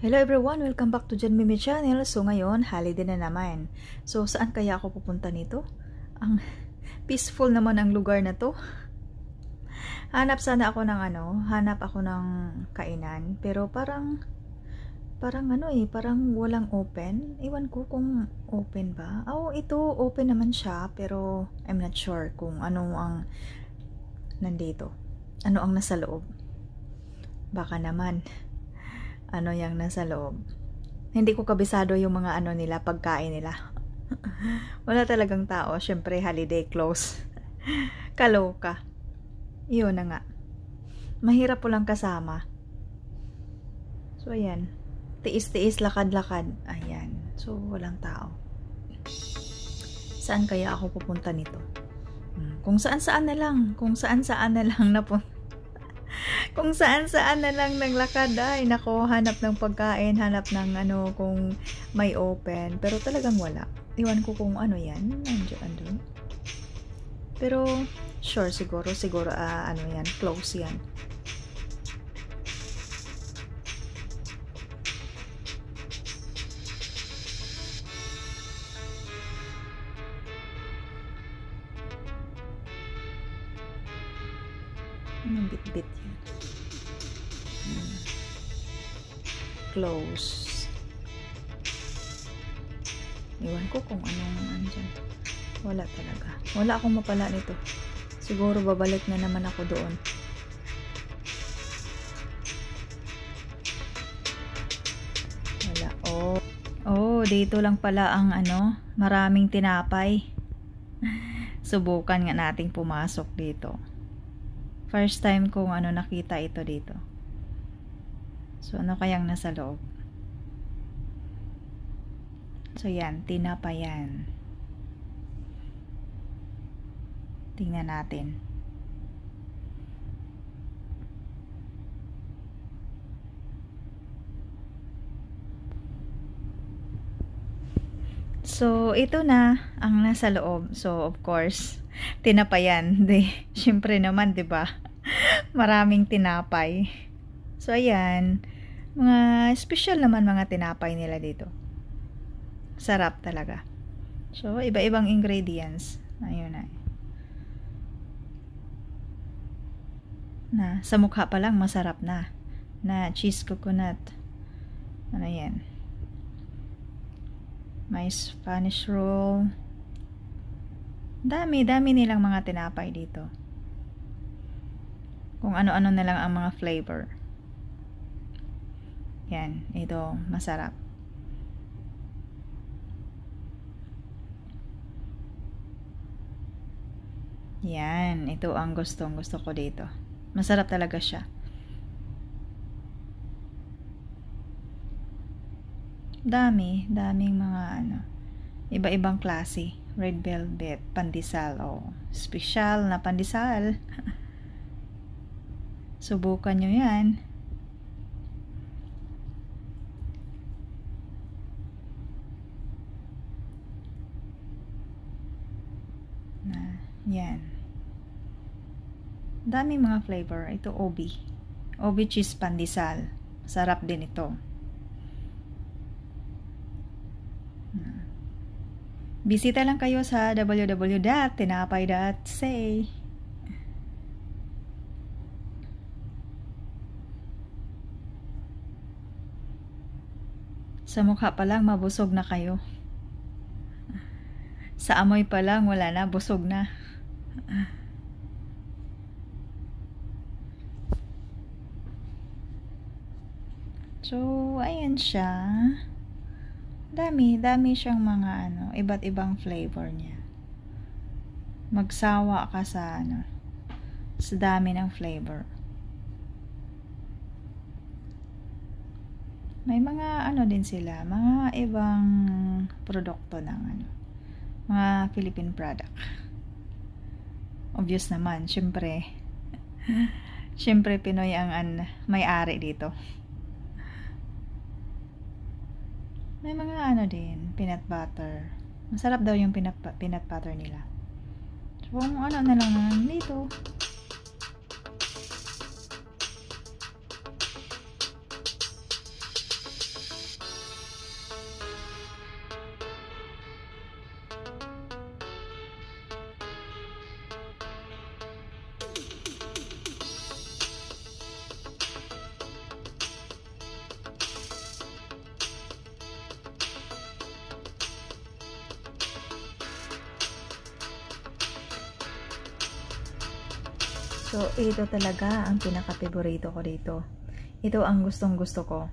Hello everyone! Welcome back to Jan Mimi Channel. So ngayon, holiday na naman. So saan kaya ako pupunta nito? Ang peaceful naman ang lugar na to. Hanap ako ng kainan. Pero parang walang open. Iwan ko kung open ba. Oh, ito open naman siya. Pero I'm not sure kung ano ang nandito. Ano ang nasa loob. Baka naman ano yang nasa loob. Hindi ko kabisado yung mga nila, pagkain nila. Wala talagang tao. Syempre, holiday close. Kaloka. Yun na nga. Mahirap po lang kasama. So, ayan. Tiis-tiis, lakad-lakad. Ayan. So, walang tao. Saan kaya ako pupunta nito? Kung saan-saan na lang. Kung saan-saan na lang kung saan-saan na lang naglakad. Ay, nako, hanap ng pagkain, hanap ng kung may open. Pero talagang wala. Iwan ko kung ano yan. Andun. Pero, sure, siguro, yan, close yan. Anong bit-bit yan? Close. Iwan ko kung anong andyan. Wala talaga. Wala akong mapala nito. Siguro babalik na naman ako doon. Wala. Oh, dito lang pala ang maraming tinapay. Subukan nga nating pumasok dito. First time kong nakita ito dito. So, ano kayang nasa loob? So, yan. Tinapay yan. Tingnan natin. So, ito na ang nasa loob. So, of course, tinapay yan. Siyempre naman, 'di ba? Maraming tinapay. So, ayan. Mga special naman mga tinapay nila dito. Sarap talaga. So, iba-ibang ingredients. Ayun na. Sa mukha pa lang, masarap na. Na cheese coconut. Ano yan? May Spanish roll. Dami nilang mga tinapay dito. Kung ano-ano na lang ang mga flavor. Yan, ito, masarap. Yan, ito ang gusto ko dito. Masarap talaga siya. Daming mga iba-ibang klase. Red velvet, pandesal, special na pandesal. Subukan nyo yan. Yan. Daming mga flavor. Ito Obi cheese pandesal. Sarap din ito. Bisita lang kayo sa www.tinapay.say. Sa mukha pa lang mabusog na kayo. Sa amoy pa lang wala na, busog na. So, ayan siya. Dami siyang mga iba't ibang flavor niya. Magsawa ka sa sa dami ng flavor. May mga din sila, mga ibang produkto ng mga Philippine product. Obvious naman, syempre Pinoy ang may-ari dito. May mga din, peanut butter. Masarap daw yung peanut butter nila. So, kung na lang dito. So, ito talaga ang pinaka-favorito ko dito. Ito ang gustong-gusto ko.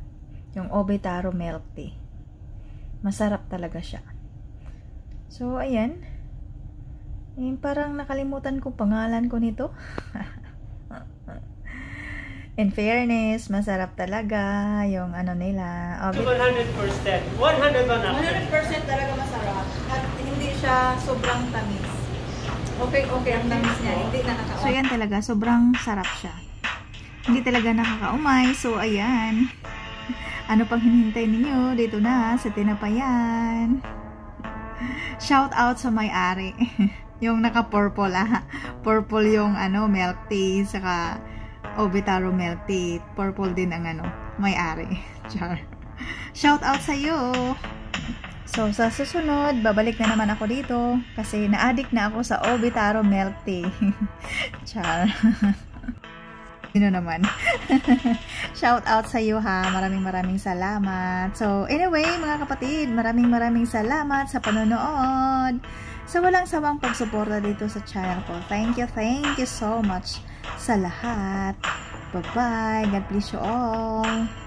Yung Obitaro milk tea. Masarap talaga siya. So, ayan. Parang nakalimutan ko pangalan ko nito. In fairness, masarap talaga yung ano nila. 100%. 100% talaga masarap. At hindi siya sobrang tamis. Okay ang tamis niya. Hindi nakakaumay. So, yan talaga. Sobrang sarap siya. Hindi talaga nakakaumay. So, ayan. Ano pang hinihintay ninyo? Dito na sa Tinapayan. Shout out sa may-ari. Yung naka-purple Purple yung ano, milk tea. Saka Obitaro milk tea. Purple din ang ano, may-ari. Char. Shout out sa iyo. So, sa susunod, babalik na naman ako dito. Kasi na-addict na ako sa Obitaro milk tea. Char. Sino naman? Shout out sa iyo ha. Maraming salamat. So, anyway, mga kapatid, maraming salamat sa panonood. Sa walang sawang pagsuporta dito sa channel ko. Thank you so much sa lahat. Bye-bye. God bless you all.